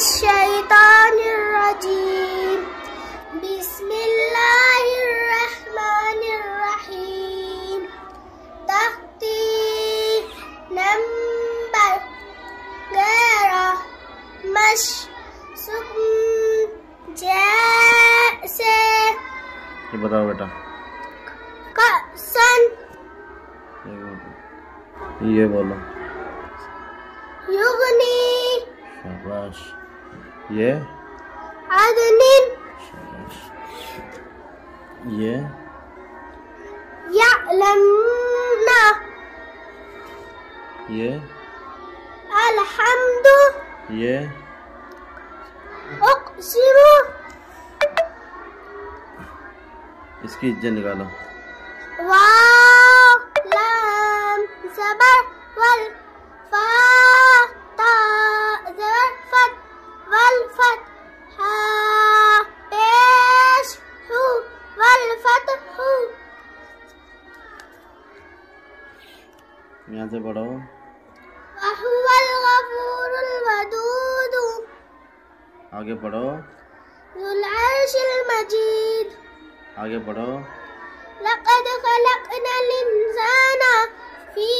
मिनश्शैतानिर्रजीम बिस्मिल्लाहिर्रहमानिर्रहीम। तख्ती नंबर 11 मशसूम जैसे। ये बताओ बेटा। सन ये बोलो। युगनी शाबाश। ये अदनिन शाबाश। ये यअलमना। ये अलहम्दु। ये उक़सिमु। इसकी इज्जत निकालो। वाव लाम ज़बर वल फा ता ज़बर फत वल फत हा पेश हु वल फतहु। यहाँ से पढ़ो। वहुवल गफूरुल वदूद। आगे पढ़ो। ज़ुल अर्शिल मजीद। आगे पढ़ो। लक़द ख़लक़नल इंसाना फ़ी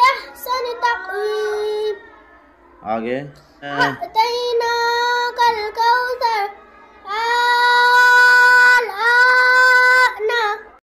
अहसनि तक़वीम। आगे वअतैना